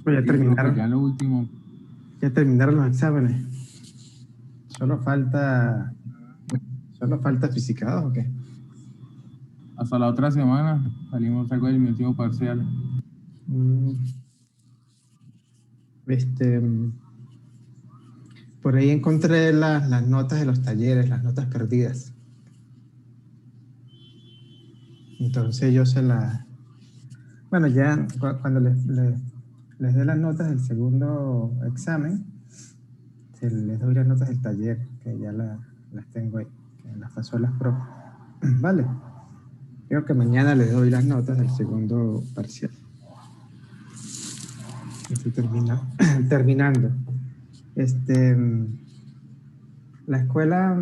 Pues Sí, profe, ya lo último. ya terminaron los exámenes. Solo falta física 2, ¿o qué? Hasta la otra semana salimos algo del mi último parcial. Mm, Este, por ahí encontré las notas de los talleres, las notas perdidas. Entonces yo se las... Bueno, ya cuando les dé las notas del segundo examen, les doy las notas del taller, que ya las tengo ahí, que las pasó las pro. Vale. Creo que mañana les doy las notas del segundo parcial. Estoy terminando. La escuela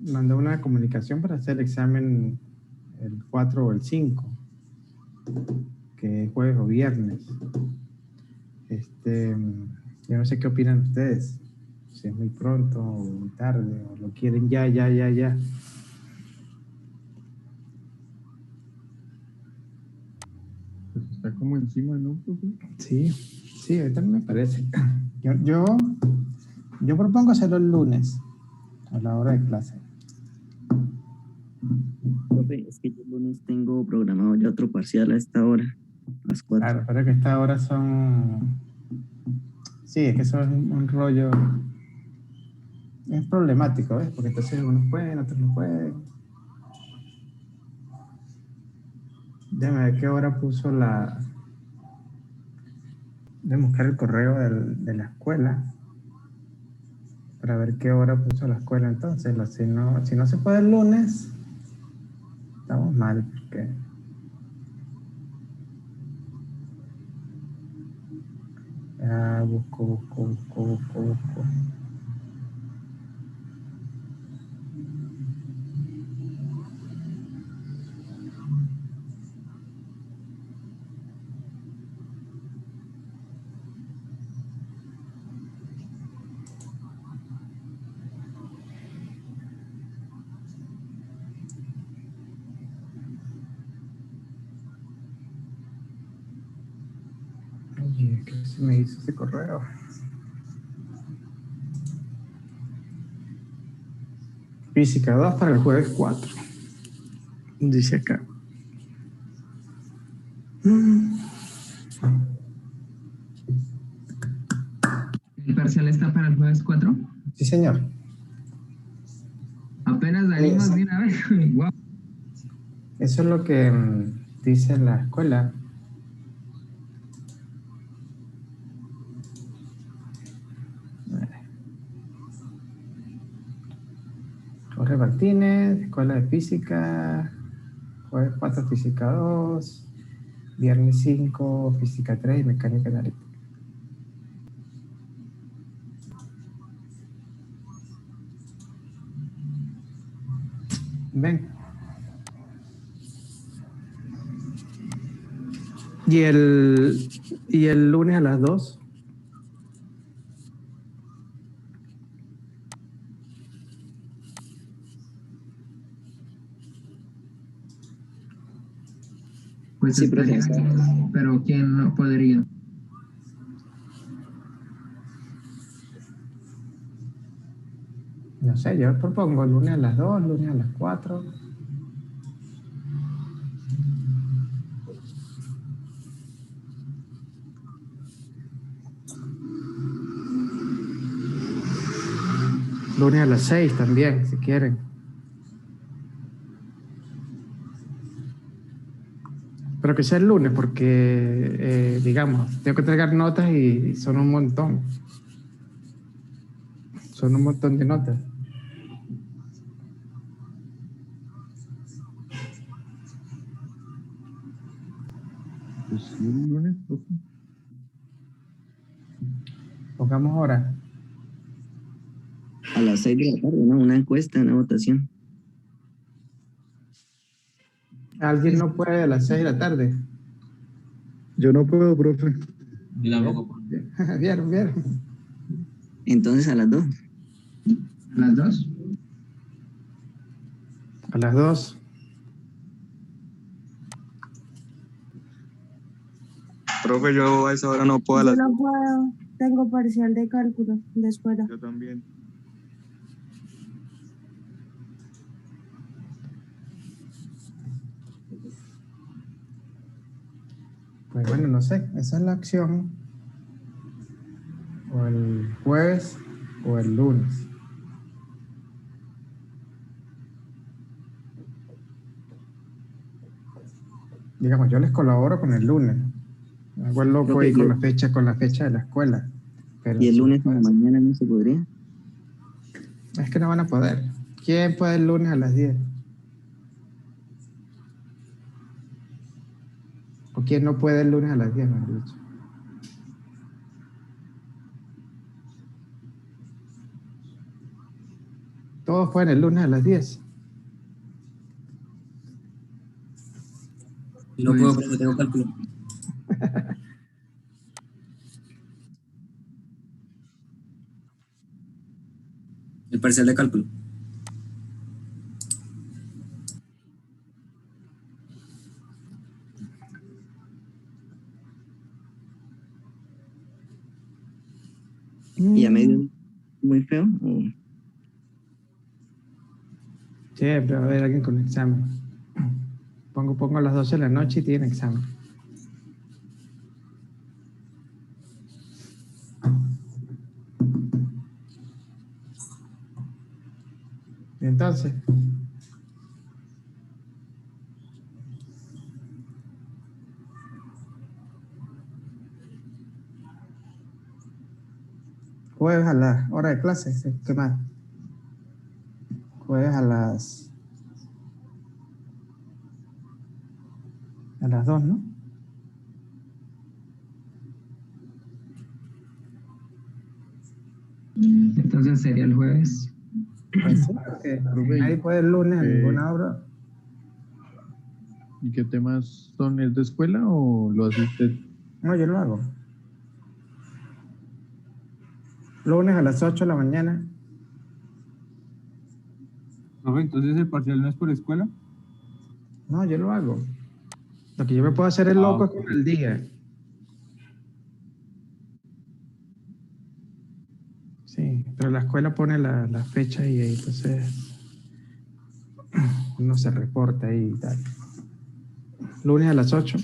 mandó una comunicación para hacer el examen el 4 o el 5, que es jueves o viernes. Yo no sé qué opinan ustedes, si es muy pronto o muy tarde, o lo quieren ya. Pues está como encima, ¿no, profe? Sí, ahorita me parece. Yo propongo hacerlo el lunes, a la hora de clase. Profe, es que yo el lunes tengo programado ya otro parcial a esta hora, a las 4. Claro, pero que esta hora son... Sí, es que eso es un rollo... Es problemático, ¿ves? Porque entonces unos pueden, otros no pueden. Déjame ver qué hora puso la... Déjame buscar el correo de la escuela para ver qué hora puso la escuela entonces. Si no se puede el lunes, estamos mal, porque... Busco. Oye, ¿qué se me hizo ese correo? Física 2 para el jueves 4. Dice acá. ¿El parcial está para el jueves 4? Sí, señor. Apenas salimos de una vez. Wow. Eso es lo que dice la escuela. Jorge Martínez, Escuela de Física, jueves 4, Física 2, viernes 5, Física 3 y Mecánica Analítica. Ven. ¿Y el lunes a las 2? Pues Sí, estaría profe. bien, pero ¿quién no podría? No sé, yo propongo lunes a las 2, lunes a las 4. Lunes a las 6 también, si quieren. Pero que sea el lunes, porque, digamos, tengo que entregar notas y son un montón. Son un montón de notas. Pues sí, el lunes, profe. Pongamos hora. A las 6 de la tarde, ¿no? Una encuesta, una votación. ¿Alguien no puede a las 6 de la tarde? Yo no puedo, profe. Yo tampoco. Vieron. Entonces a las 2. ¿A las 2? A las 2. Profe, yo a esa hora no puedo a Yo las... no puedo, tengo parcial de cálculo de escuela. Yo también. Pues bueno, no sé, esa es la acción. O el jueves o el lunes. Digamos, yo les colaboro con el lunes. Hago el loco Profe, ahí con la fecha de la escuela. Pero ¿y el sí, lunes en la pues, mañana no se podría? es que no van a poder. ¿Quién puede el lunes a las 10? ¿O quién no puede el lunes a las 10, mejor dicho? Todos pueden el lunes a las 10. No puedo, profe, tengo cálculo. El parcial de cálculo. ¿Y a medio muy feo? ¿O? Siempre va a haber alguien con examen. Pongo a las 12 de la noche y tiene examen. Y entonces, jueves a la hora de clase, ¿sí? ¿Qué más? Jueves a las 2, ¿no? Entonces sería el jueves. Pues sí, porque Profe, nadie puede el lunes en eh, ninguna obra. ¿y qué temas son? ¿Es de escuela o lo hace usted? No, yo lo hago. Lunes a las 8 de la mañana. Profe, entonces el parcial no es por escuela. No, yo lo hago. Lo que yo me puedo hacer es loco Ok. con el día. Sí, pero la escuela pone la fecha y ahí, entonces uno se reporta ahí y tal. Lunes a las 8.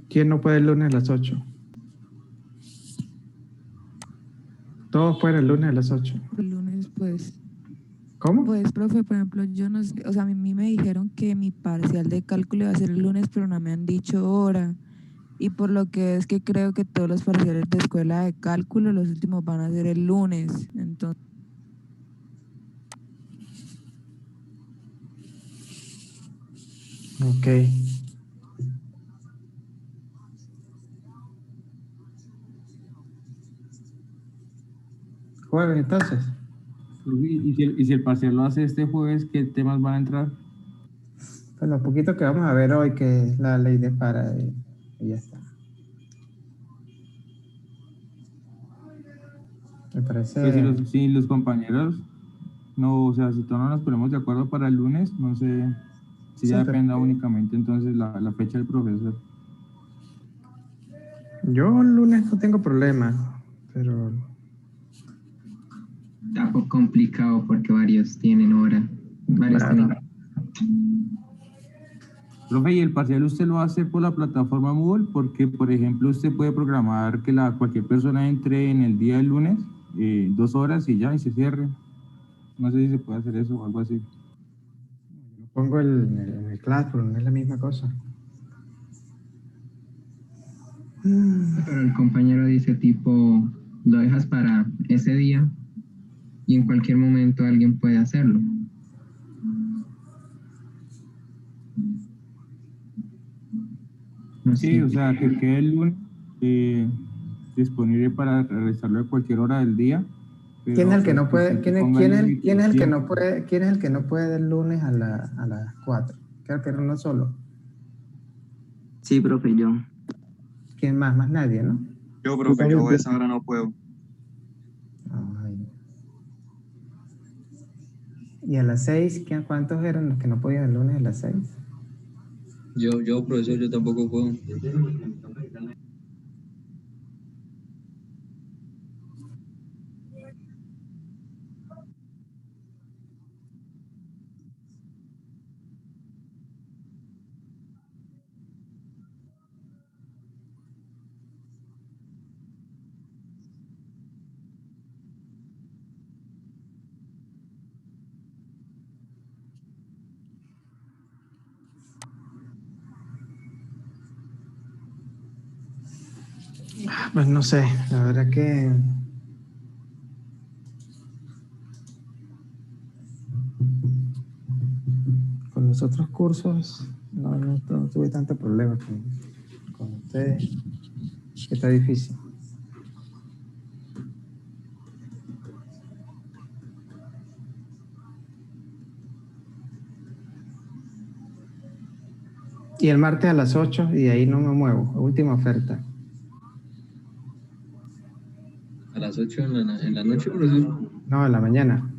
¿Quién no puede el lunes a las 8? Todos pueden el lunes a las 8. El lunes, pues, ¿Cómo? profe, por ejemplo, yo no sé, o sea, a mí me dijeron que mi parcial de cálculo iba a ser el lunes, pero no me han dicho hora. Y por lo que es que creo que todos los parciales de escuela de cálculo, los últimos van a ser el lunes. Entonces, Ok. Jueves, entonces. Y si el parcial lo hace este jueves, ¿qué temas van a entrar? Pues lo poquito que vamos a ver hoy, que es la ley de para y ya está. Me parece. Pues si los compañeros, no, o sea, si todos no nos ponemos de acuerdo para el lunes, no sé si Sí, ya pero dependa únicamente entonces la fecha del profesor. yo el lunes no tengo problema, pero Está un poco complicado porque varios tienen hora. Varios claro. tienen. Profe, ¿y el parcial usted lo hace por la plataforma Moodle? Porque, por ejemplo, usted puede programar que cualquier persona entre en el día del lunes, 2 horas y ya, y se cierre. No sé si se puede hacer eso o algo así. Lo pongo en el Classroom, no es la misma cosa. Pero el compañero dice tipo, lo dejas para ese día y en cualquier momento alguien puede hacerlo. No Sí, sé. o sea, que quede el lunes disponible para realizarlo a cualquier hora del día. ¿Quién es el que Pero no puede? usted ¿Quién es, ponga quién es, límite quién de es el que tiempo. no puede? ¿Quién es el que no puede el lunes a las 4? Creo que era uno solo. Sí, profe, yo. ¿Quién más? Más nadie, ¿no? Yo, profe, yo a esa hora no puedo. Ay. ¿Y a las 6? ¿Cuántos eran los que no podían el lunes a las 6? Yo, profesor, yo tampoco puedo. Pues no sé, la verdad que con los otros cursos no tuve tanto problema con ustedes, que está difícil. Y el martes a las 8 y de ahí no me muevo, última oferta. A las 8 en la noche, profesor. No, en la mañana.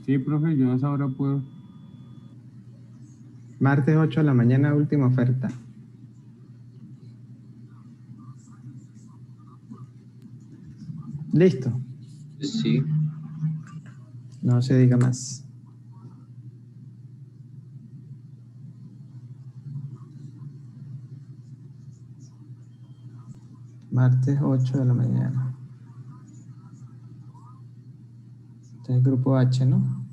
Sí, profe, yo a esa hora puedo. Martes 8 de la mañana, última oferta. Listo. Sí. No se diga más. Martes 8 de la mañana. Este es el grupo H, ¿no?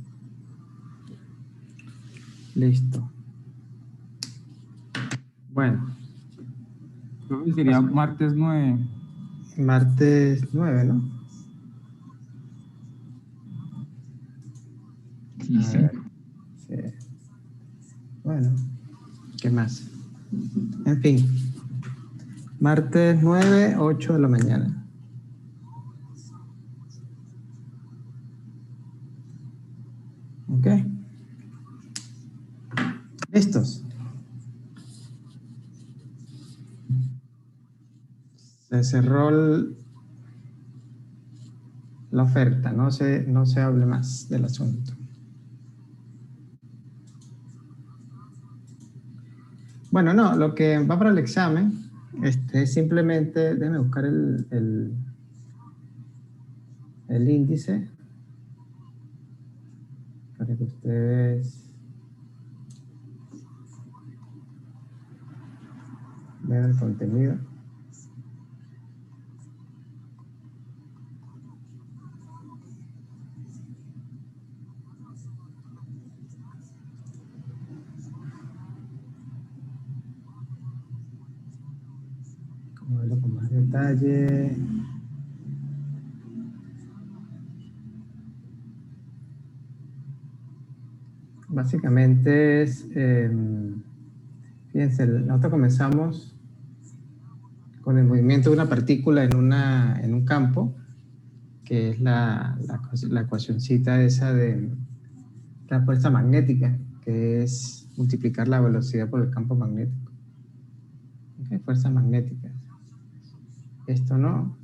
Listo. Bueno. Profe, sería martes 9. Martes 9, ¿no? Sí, A sí. ver. Sí. Bueno, ¿qué más? En fin. Martes 9, 8 de la mañana. ¿Ok? ¿Listos? Se cerró la oferta, no se hable más del asunto. Bueno, no, lo que va para el examen es simplemente, déjeme buscar el índice para que ustedes vean el contenido. Vamos a verlo con más detalle. Básicamente es, fíjense, nosotros comenzamos con el movimiento de una partícula en un campo, que es la ecuacioncita esa de la fuerza magnética, que es multiplicar la velocidad por el campo magnético. ¿Okay? Fuerzas magnéticas. Esto no.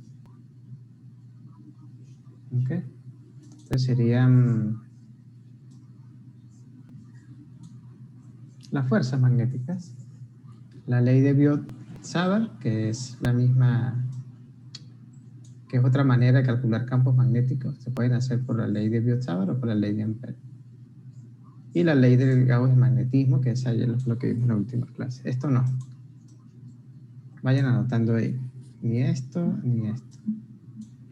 ¿Okay? Entonces serían las fuerzas magnéticas. La ley de Biot-Savart, que es la misma, que es otra manera de calcular campos magnéticos. Se pueden hacer por la ley de Biot-Savart o por la ley de Ampère. Y la ley del Gauss de magnetismo, que es lo que vimos en la última clase. Esto no. Vayan anotando ahí. Ni esto, ni esto.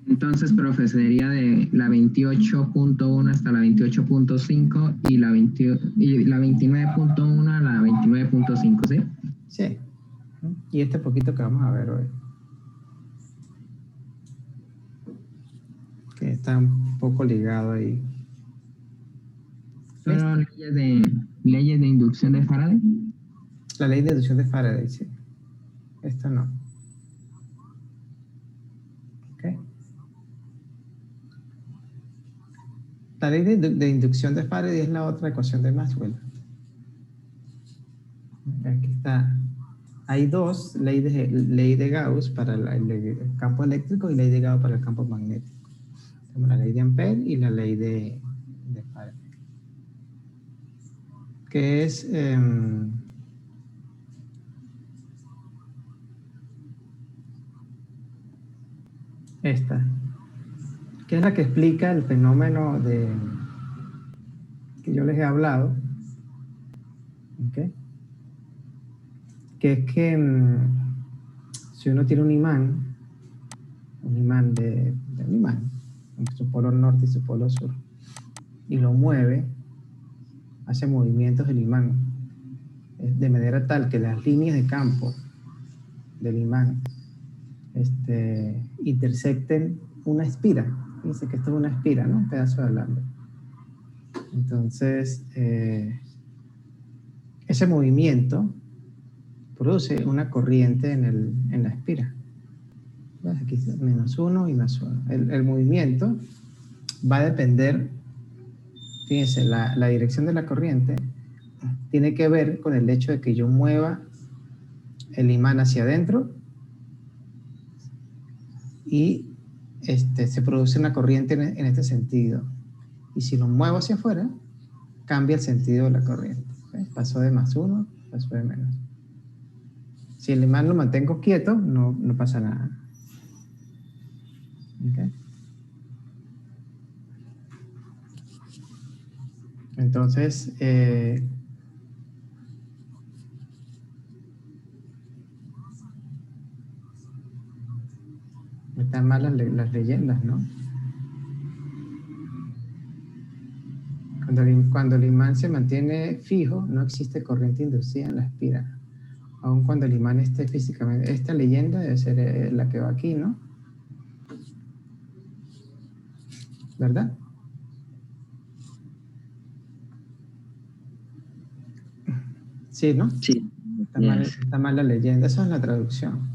Entonces, profe, sería de la 28.1 hasta la 28.5 y la 29.1 a la 29.5, ¿sí? Sí. Y este poquito que vamos a ver hoy. Que está un poco ligado ahí. ¿Solo leyes de inducción de Faraday? La ley de inducción de Faraday, sí. Esto no. ¿Ok? La ley de inducción de Faraday es la otra ecuación de Maxwell. Aquí está. Hay dos, ley de Gauss para el campo eléctrico y ley de Gauss para el campo magnético. como la ley de Ampère y la ley de Faraday, que es esta, que es la que explica el fenómeno que yo les he hablado, ¿okay? Que es que si uno tiene un imán de un imán, su polo norte y su polo sur, y lo mueve, hace movimientos del imán, de manera tal que las líneas de campo del imán intersecten una espira. Fíjense que esto es una espira, ¿no? Un pedazo de alambre. Entonces, ese movimiento produce una corriente en la espira. ¿Ves? Aquí es -1 y +1. El movimiento va a depender, fíjense, la dirección de la corriente tiene que ver con el hecho de que yo mueva el imán hacia adentro y se produce una corriente en este sentido. Y si lo muevo hacia afuera, cambia el sentido de la corriente. ¿Ves? Pasó de +1, pasó de menos. Si el imán lo mantengo quieto, no pasa nada. ¿Okay? Entonces, están mal las leyendas, ¿no? Cuando el imán se mantiene fijo, no existe corriente inducida en la espira. Aun cuando el imán esté físicamente... Esta leyenda debe ser la que va aquí, ¿no? ¿Verdad? Sí, ¿no? Sí. Está mal la leyenda. Eso es la traducción.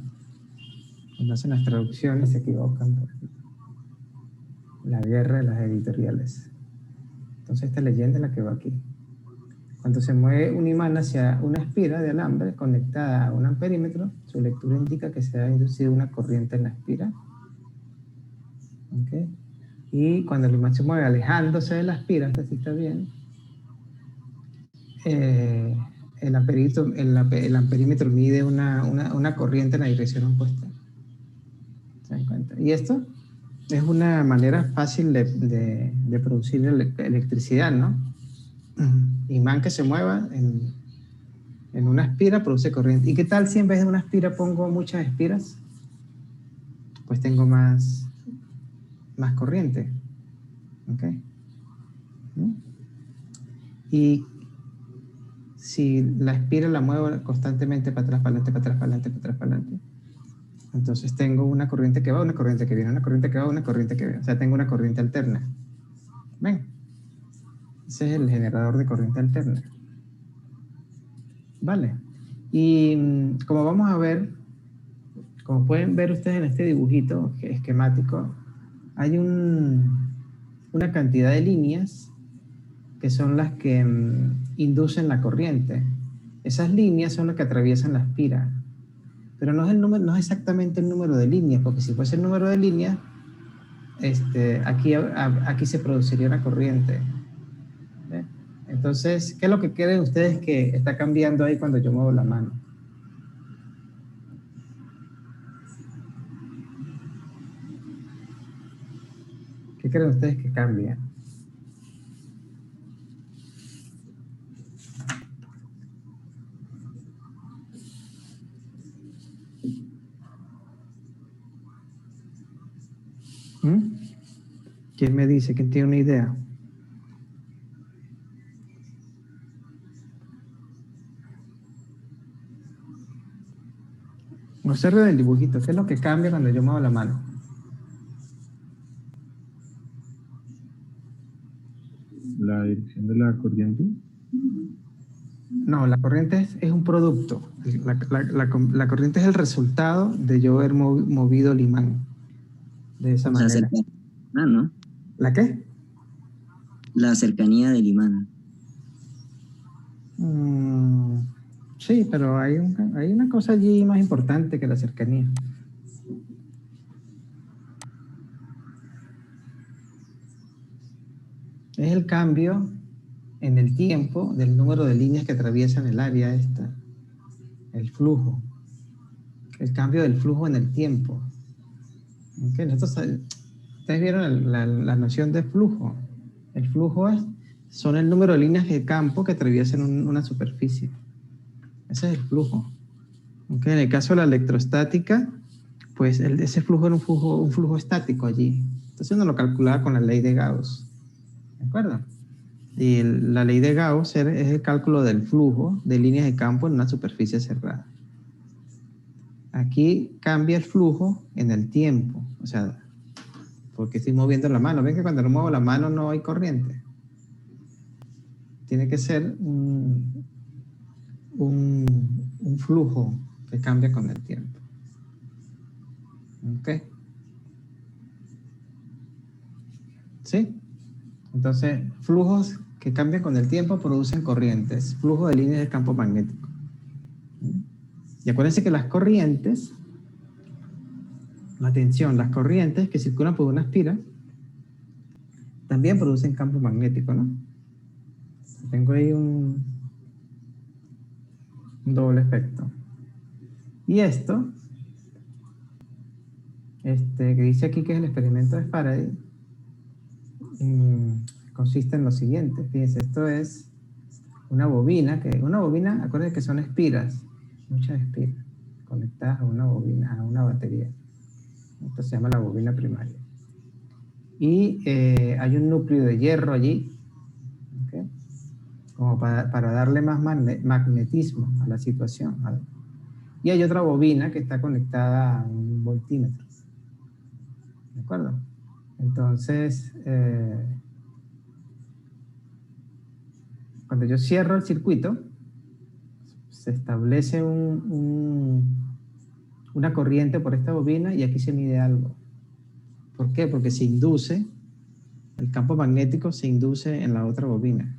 Cuando hacen las traducciones se equivocan. La guerra de las editoriales. Entonces esta leyenda es la que va aquí. Cuando se mueve un imán hacia una espira de alambre conectada a un amperímetro, su lectura indica que se ha inducido una corriente en la espira. ¿Okay? Y cuando el imán se mueve alejándose de la espira, hasta así está bien, el amperímetro mide una corriente en la dirección opuesta. ¿Se dan cuenta? Y esto es una manera fácil de producir electricidad, ¿no? Imán que se mueva en una espira produce corriente. ¿Y qué tal si en vez de una espira pongo muchas espiras? Pues tengo más corriente. ¿Ok? Y si la espira la muevo constantemente para atrás, para adelante, para atrás, para adelante, para atrás, para adelante, entonces tengo una corriente que va, una corriente que viene, una corriente que va, una corriente que viene. O sea, tengo una corriente alterna. ¿Ven? Ese es el generador de corriente alterna. Vale. Y como vamos a ver, como pueden ver ustedes en este dibujito esquemático, hay una cantidad de líneas que son las que inducen la corriente. Esas líneas son las que atraviesan la espira. Pero no es exactamente el número de líneas, porque si fuese el número de líneas, aquí se produciría una corriente. ¿Ve? Entonces, ¿qué es lo que creen ustedes que está cambiando ahí cuando yo muevo la mano? ¿Qué creen ustedes que cambia? ¿Quién me dice? ¿Quién tiene una idea? Observen el dibujito. ¿Qué es lo que cambia cuando yo muevo la mano? La dirección de la corriente. No, la corriente es un producto. La corriente es el resultado de yo haber movido el imán de esa manera. ¿No? ¿La qué? La cercanía del imán. Sí, pero hay una cosa allí más importante que la cercanía. Es el cambio en el tiempo del número de líneas que atraviesan el área esta, el flujo. El cambio del flujo en el tiempo. ¿Okay? Ustedes vieron la noción de flujo. El flujo son el número de líneas de campo que atraviesan una superficie. Ese es el flujo. ¿Okay? En el caso de la electrostática, pues ese flujo era un flujo estático allí. Entonces uno lo calculaba con la ley de Gauss. ¿De acuerdo? Y la ley de Gauss es el cálculo del flujo de líneas de campo en una superficie cerrada. Aquí cambia el flujo en el tiempo, o sea, porque estoy moviendo la mano. ¿Ven que cuando no muevo la mano no hay corriente? Tiene que ser un flujo que cambia con el tiempo. ¿Ok? ¿Sí? Entonces, flujos que cambian con el tiempo producen corrientes, flujo de líneas de campo magnético. Y acuérdense que las corrientes, atención, las corrientes que circulan por una espira también producen campo magnético, ¿no? Tengo ahí un doble efecto. Y esto, que dice aquí que es el experimento de Faraday, consiste en lo siguiente. Fíjense, esto es una bobina, acuérdense que son espiras, muchas espiras conectadas a una bobina, a una batería. Esto se llama la bobina primaria. Y hay un núcleo de hierro allí, ¿okay? Como para darle más magnetismo a la situación, ¿vale? Y hay otra bobina que está conectada a un voltímetro. ¿De acuerdo? Entonces, cuando yo cierro el circuito, se establece una corriente por esta bobina y aquí se mide algo. ¿Por qué? Porque se induce, el campo magnético se induce en la otra bobina.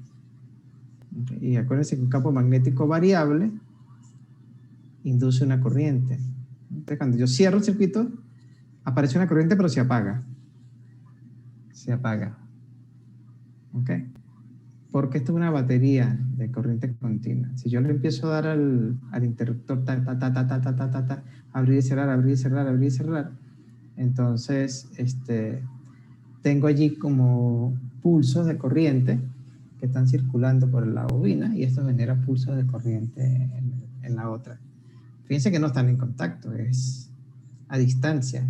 Y acuérdense que un campo magnético variable induce una corriente. Entonces, cuando yo cierro el circuito, aparece una corriente, pero se apaga. Se apaga. ¿Ok? Porque esto es una batería de corriente continua. Si yo le empiezo a dar al interruptor, abrir y cerrar, abrir y cerrar, abrir y cerrar, entonces tengo allí como pulsos de corriente que están circulando por la bobina y esto genera pulsos de corriente en la otra. Fíjense que no están en contacto, es a distancia,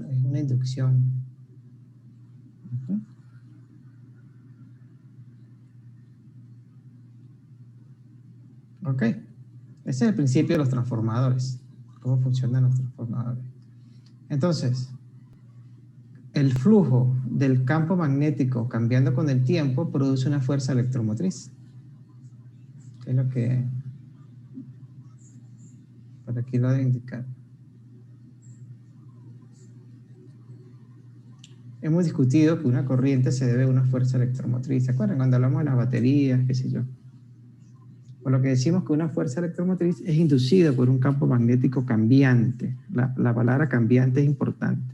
es una inducción. ¿Okay? Ok, ese es el principio de los transformadores, cómo funcionan los transformadores. Entonces, el flujo del campo magnético cambiando con el tiempo produce una fuerza electromotriz. Es lo que por aquí lo debe indicar. Hemos discutido que una corriente se debe a una fuerza electromotriz. ¿Se acuerdan cuando hablamos de las baterías, qué sé yo? Por lo que decimos que una fuerza electromotriz es inducida por un campo magnético cambiante. La palabra cambiante es importante.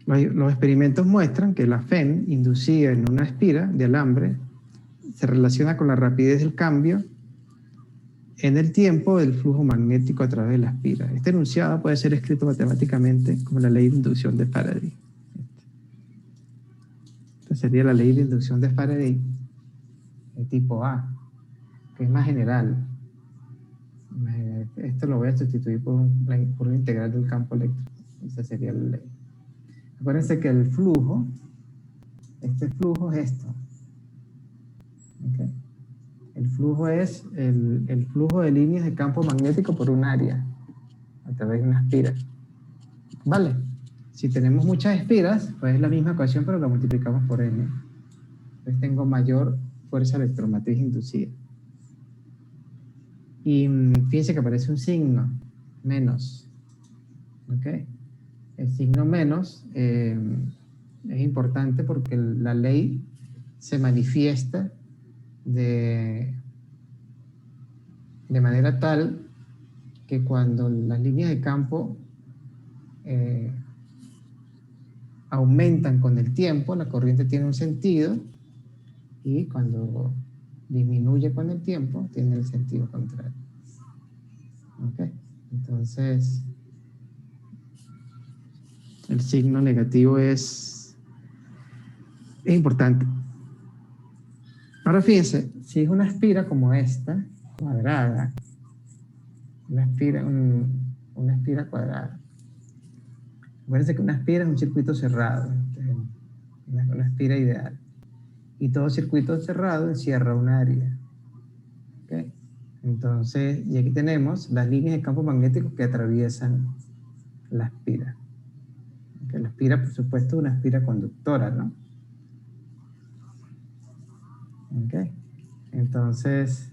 Los experimentos muestran que la FEN inducida en una espira de alambre se relaciona con la rapidez del cambio en el tiempo del flujo magnético a través de la espira. Este enunciado puede ser escrito matemáticamente como la ley de inducción de Faraday. Esta sería la ley de inducción de Faraday de tipo A, que es más general. Esto lo voy a sustituir por un integral del campo eléctrico. Esa sería la ley. Acuérdense que el flujo, este flujo es esto. ¿Okay? El flujo es el flujo de líneas de campo magnético por un área a través de una espira. ¿Vale? Si tenemos muchas espiras, pues es la misma ecuación, pero la multiplicamos por n. Entonces tengo mayor fuerza electromotriz inducida. Y fíjense que aparece un signo, menos. ¿Ok? El signo menos es importante porque la ley se manifiesta de manera tal que cuando las líneas de campo aumentan con el tiempo, la corriente tiene un sentido, y cuando disminuye con el tiempo, tiene el sentido contrario. ¿Ok? Entonces, el signo negativo es importante. Ahora fíjense, si es una espira como esta, cuadrada, una espira cuadrada. Acuérdense que una espira es un circuito cerrado, una espira ideal. Y todo circuito cerrado encierra un área. ¿Okay? Entonces, y aquí tenemos las líneas de campo magnético que atraviesan la espira. ¿Okay? La espira, por supuesto, es una espira conductora, ¿no? ¿Okay? Entonces,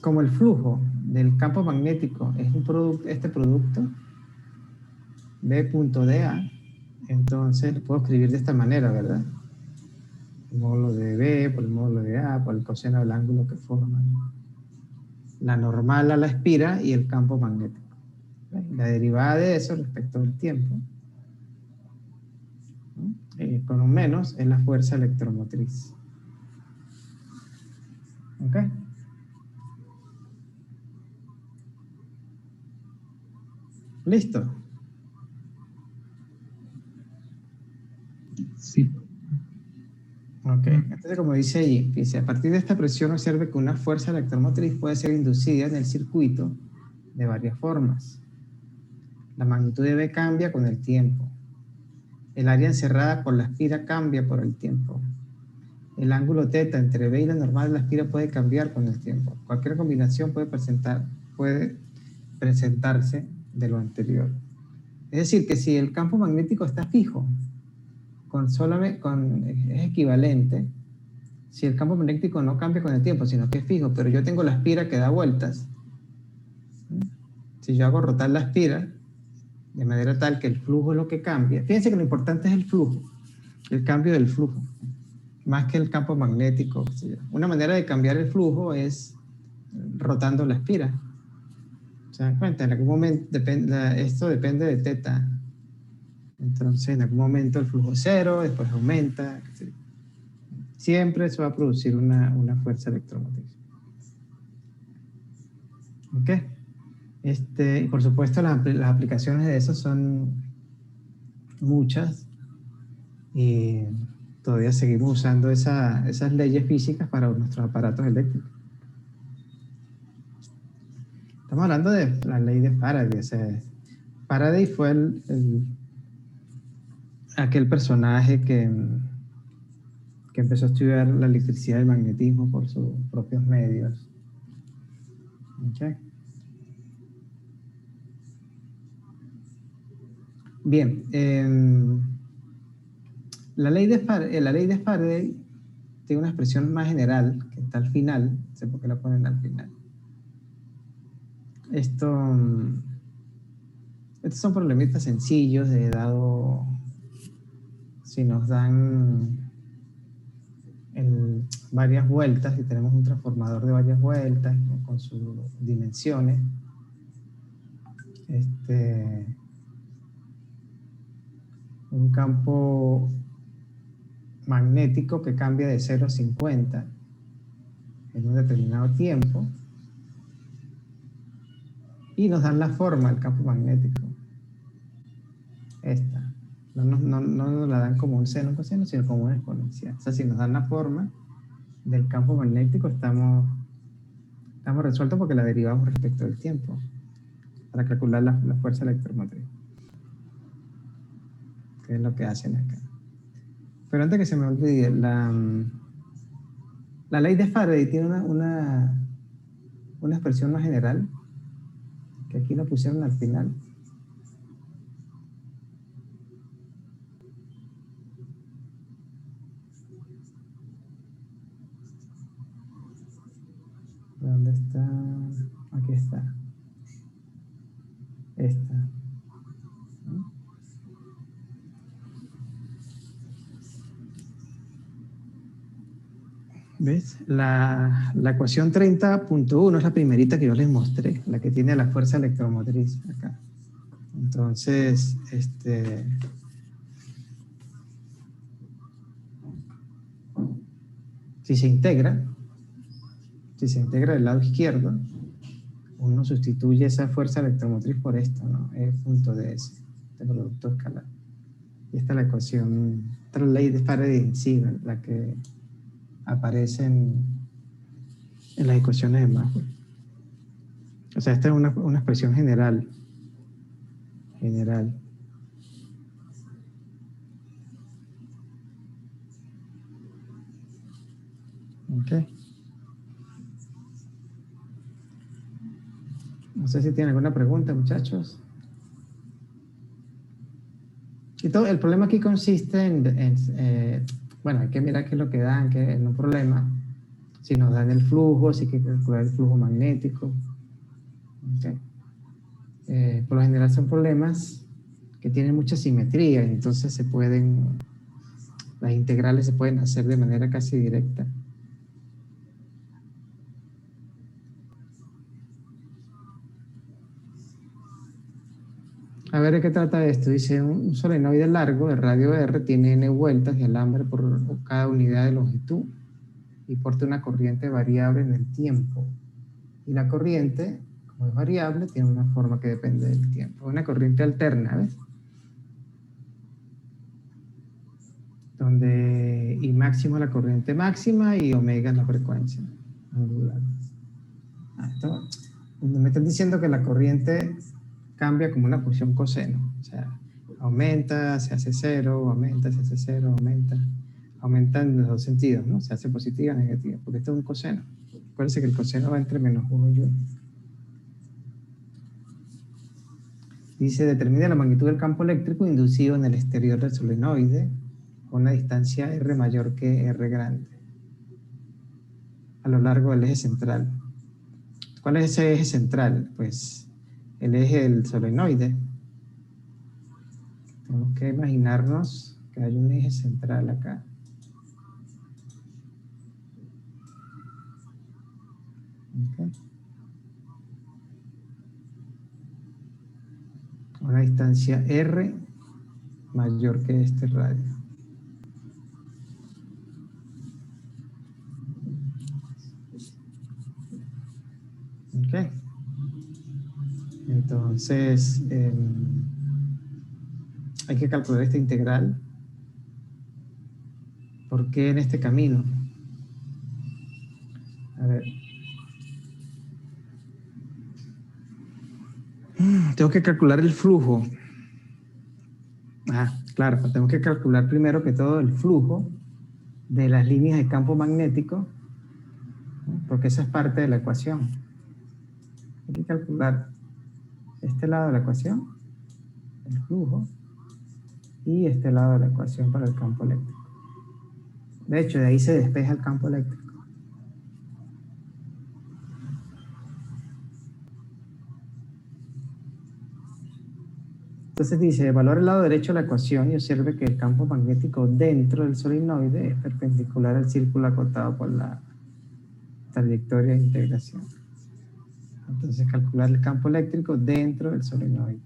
como el flujo del campo magnético es un producto, este producto, B.dA, entonces lo puedo escribir de esta manera, ¿verdad? El módulo de B por el módulo de A, por el coseno del ángulo que forman la normal a la espira y el campo magnético. La derivada de eso respecto del tiempo, ¿no? Con un menos, es la fuerza electromotriz. ¿Ok? ¿Listo? Sí. Ok, entonces como dice allí, dice, a partir de esta presión observe que una fuerza electromotriz puede ser inducida en el circuito de varias formas. La magnitud de B cambia con el tiempo. El área encerrada por la espira cambia por el tiempo. El ángulo θ entre B y la normal de la espira puede cambiar con el tiempo. Cualquier combinación puede presentarse de lo anterior. Es decir, que si el campo magnético está fijo, es equivalente, si el campo magnético no cambia con el tiempo, sino que es fijo, pero yo tengo la espira que da vueltas, si yo hago rotar la espira, de manera tal que el flujo es lo que cambia, fíjense que lo importante es el flujo, el cambio del flujo, más que el campo magnético. Una manera de cambiar el flujo es rotando la espira. ¿Se dan cuenta? En algún momento esto depende de θ. Entonces, en algún momento el flujo es cero, después aumenta. Siempre eso va a producir una fuerza electromotriz. ¿Ok? Y por supuesto, las aplicaciones de eso son muchas. Y todavía seguimos usando esas leyes físicas para nuestros aparatos eléctricos. Estamos hablando de la ley de Faraday. O sea, Faraday fue aquel personaje que empezó a estudiar la electricidad y el magnetismo por sus propios medios. ¿Okay? Bien, la ley de Faraday tiene una expresión más general que está al final. No sé por qué la ponen al final. Estos son problemitas sencillos dado si nos dan varias vueltas y tenemos un transformador de varias vueltas, ¿no? Con sus dimensiones. Un campo magnético que cambia de 0 a 50 en un determinado tiempo, y nos dan la forma del campo magnético. Esta. No nos la dan como un seno, un coseno, sino como una exponencial. O sea, si nos dan la forma del campo magnético, estamos resueltos porque la derivamos respecto del tiempo para calcular la fuerza electromotriz, que es lo que hacen acá. Pero antes que se me olvide, la ley de Faraday tiene una expresión más general, que aquí la pusieron al final. ¿Dónde está? Aquí está. Esta. ¿Ves? La ecuación 30.1 es la primerita que yo les mostré, la que tiene la fuerza electromotriz acá. Entonces, si se integra del lado izquierdo, uno sustituye esa fuerza electromotriz por esto, ¿no? E punto ds, este producto escalar. Y esta es la ecuación, esta es la ley de Faraday en sí, la que aparece en las ecuaciones de Maxwell. O sea, esta es una expresión general. Ok. No sé si tienen alguna pregunta, muchachos. Y todo, el problema aquí consiste bueno, hay que mirar qué es lo que dan, que no es un problema. Si nos dan el flujo, si hay que calcular el flujo magnético. Okay. Por lo general son problemas que tienen mucha simetría, y entonces las integrales se pueden hacer de manera casi directa. A ver, ¿de qué trata esto? Dice, un solenoide largo de radio R tiene n vueltas de alambre por cada unidad de longitud y porta una corriente variable en el tiempo. Y la corriente, como es variable, tiene una forma que depende del tiempo. Una corriente alterna, ¿ves? Donde I máximo es la corriente máxima y omega es la frecuencia angular. Me están diciendo que la corriente cambia como una función coseno. O sea, aumenta, se hace cero, aumenta, se hace cero, aumenta en los dos sentidos, ¿no? Se hace positiva o negativa, porque esto es un coseno. Acuérdense que el coseno va entre -1 y 1. Dice, determina la magnitud del campo eléctrico inducido en el exterior del solenoide con una distancia R mayor que R grande a lo largo del eje central. ¿Cuál es ese eje central? Pues el eje del solenoide. Tenemos que imaginarnos que hay un eje central acá. Okay. Una distancia R mayor que este radio. Ok. Entonces, hay que calcular esta integral. ¿Por qué en este camino? A ver. Tengo que calcular el flujo. Claro, pues tengo que calcular primero que todo el flujo de las líneas de campo magnético, ¿no? Porque esa es parte de la ecuación. Hay que calcular este lado de la ecuación, el flujo, y este lado de la ecuación para el campo eléctrico. De hecho, de ahí se despeja el campo eléctrico. Entonces dice, evaluar el lado derecho de la ecuación y observe que el campo magnético dentro del solenoide es perpendicular al círculo acortado por la trayectoria de integración. Entonces calcular el campo eléctrico dentro del solenoide.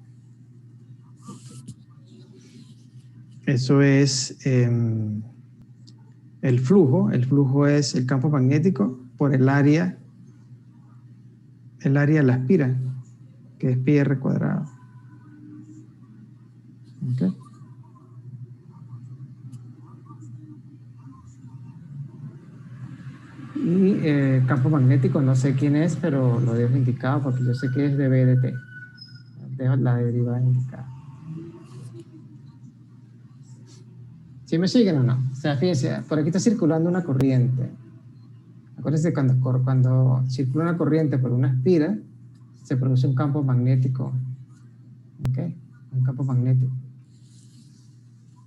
Eso es el flujo. El flujo es el campo magnético por el área de la espira, que es pi r cuadrado. Okay. Y campo magnético, no sé quién es, pero lo dejo indicado porque yo sé que es de B de T. Dejo la derivada indicada. ¿Sí me siguen o no? O sea, fíjense, por aquí está circulando una corriente. Acuérdense, cuando circula una corriente por una espira, se produce un campo magnético. ¿Ok? Un campo magnético.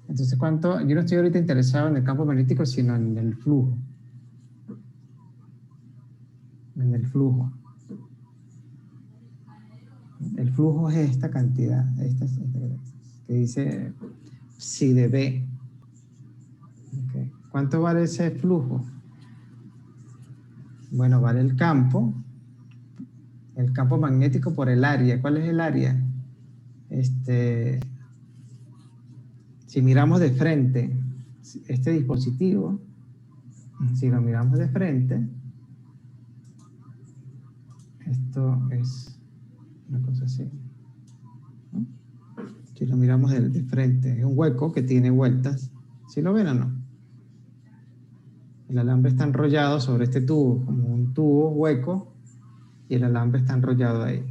Entonces, yo no estoy ahorita interesado en el campo magnético, sino en el flujo. En el flujo. El flujo es esta cantidad, que dice psi de B. Okay. ¿Cuánto vale ese flujo? Bueno, vale el campo magnético por el área. ¿Cuál es el área? Si miramos de frente este dispositivo, si lo miramos de frente, esto es una cosa así. ¿No? Si lo miramos de frente, es un hueco que tiene vueltas. ¿Sí lo ven o no? El alambre está enrollado sobre este tubo, como un tubo hueco, y el alambre está enrollado ahí.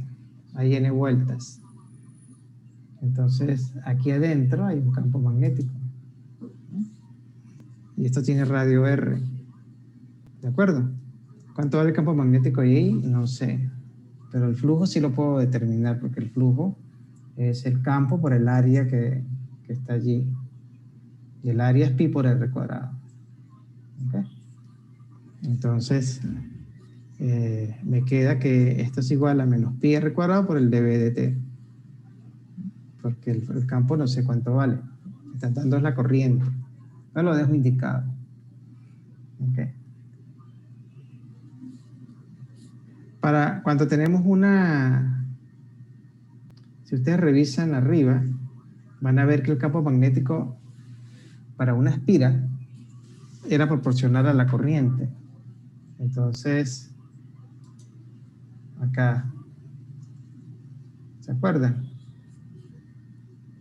Ahí tiene vueltas. Entonces, aquí adentro hay un campo magnético. ¿No? Y esto tiene radio R. ¿De acuerdo? ¿Cuánto vale el campo magnético ahí? No sé. Pero el flujo sí lo puedo determinar, porque el flujo es el campo por el área que está allí. Y el área es pi por r cuadrado. ¿Ok? Entonces, me queda que esto es igual a menos pi r cuadrado por el dB de t. Porque el campo no sé cuánto vale. Me están dando la corriente. No lo dejo indicado. ¿Ok? Para cuando tenemos si ustedes revisan arriba, van a ver que el campo magnético para una espira era proporcional a la corriente. Entonces, acá, ¿se acuerdan?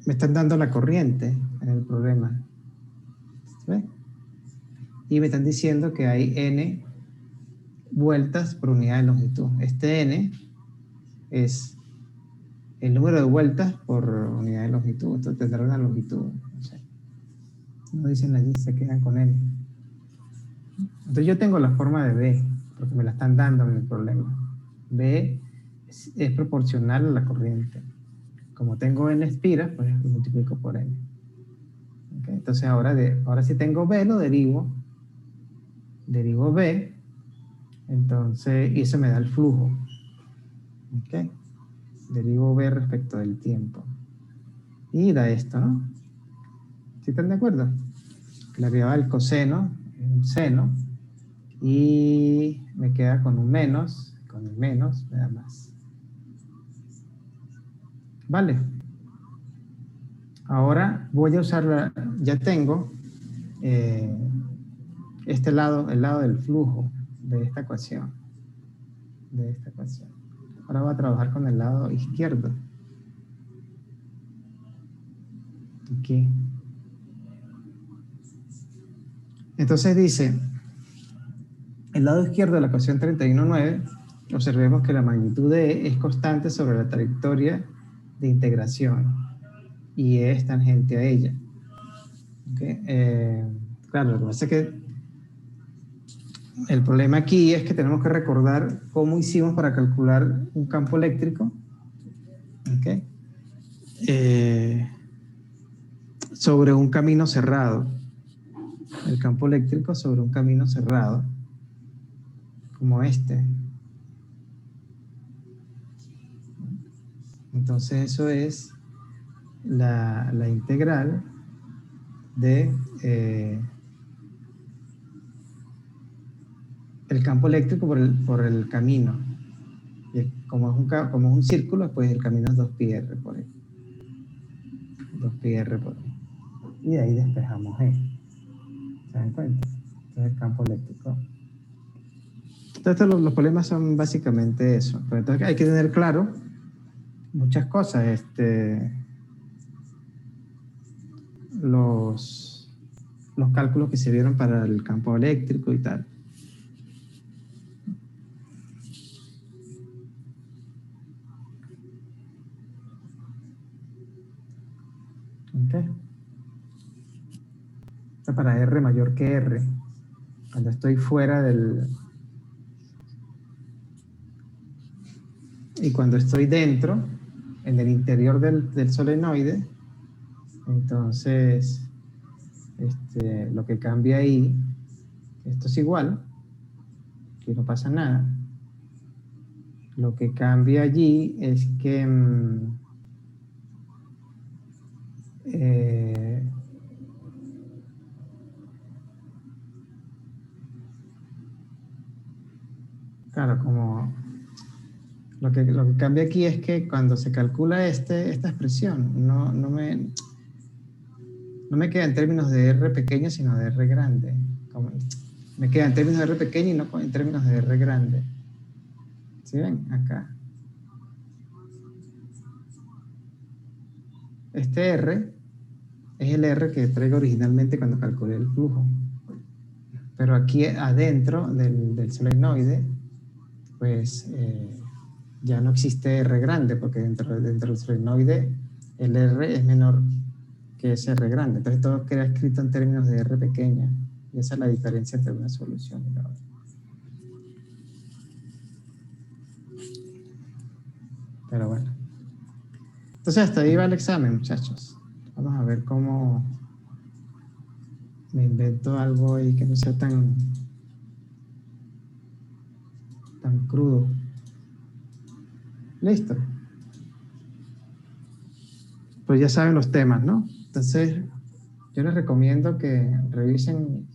Me están dando la corriente en el problema. ¿Ve? Y me están diciendo que hay n vueltas por unidad de longitud. Este n es el número de vueltas por unidad de longitud. Esto tendrá una longitud, no sé. No dicen allí, se quedan con n. Entonces yo tengo la forma de B, porque me la están dando en el problema. B es proporcional a la corriente. Como tengo n espiras, pues lo multiplico por n. ¿Okay? Entonces ahora si tengo B, lo derivo. Derivo B, entonces, y eso me da el flujo. ¿Okay? Derivo B respecto del tiempo. Y da esto, ¿no? ¿Sí están de acuerdo? Que le agregaba el coseno, un seno, y me queda con un menos, con el menos me da más. Vale. Ahora voy a usar, ya tengo este lado, el lado del flujo de esta ecuación. Ahora voy a trabajar con el lado izquierdo. Aquí. Entonces dice, el lado izquierdo de la ecuación 31.9, observemos que la magnitud de E es constante sobre la trayectoria de integración y E es tangente a ella. ¿Okay? Claro, lo que pasa es que el problema aquí es que tenemos que recordar cómo hicimos para calcular un campo eléctrico. ¿Okay? Sobre un camino cerrado. El campo eléctrico sobre un camino cerrado, como este. Entonces eso es la integral de el campo eléctrico por el camino. Y como es un círculo, pues el camino es 2πr por ahí. 2πr por ahí. Y de ahí despejamos E. ¿Se dan cuenta? Entonces el campo eléctrico. Entonces los problemas son básicamente eso. Pero entonces hay que tener claro muchas cosas. Los cálculos que se vieron para el campo eléctrico y tal. Okay. Esto para R mayor que R. Cuando estoy fuera del... Y cuando estoy dentro, en el interior del solenoide, entonces lo que cambia ahí, esto es igual, que no pasa nada. Lo que cambia allí es que Lo que cambia aquí es que cuando se calcula esta expresión, no me queda en términos de R pequeño, sino de R grande. Me queda en términos de R pequeño y no en términos de R grande. ¿Sí ven? Acá. Este R es el R que traigo originalmente cuando calculé el flujo. Pero aquí adentro del solenoide, pues ya no existe R grande, porque dentro del solenoide el R es menor que ese R grande. Entonces todo queda escrito en términos de R pequeña. Y esa es la diferencia entre una solución y la otra. Pero bueno. Entonces hasta ahí va el examen, muchachos. Vamos a ver cómo me invento algo ahí que no sea tan crudo. Listo. Pues ya saben los temas, ¿no? Entonces, yo les recomiendo que revisen,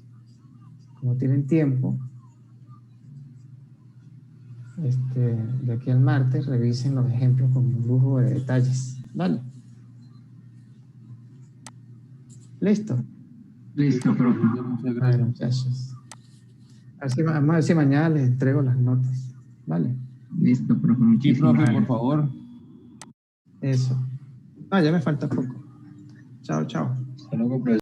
como tienen tiempo, de aquí al martes, revisen los ejemplos con un lujo de detalles. ¿Vale? ¿Listo? Listo, profe. Muchas Bueno, gracias. muchachos. Vamos a ver si mañana les entrego las notas. ¿Vale? Listo, profe. Sí, Muchísimas profe, por gracias. favor. Eso. No, ya me falta poco. Chao, chao. Hasta luego, profesor.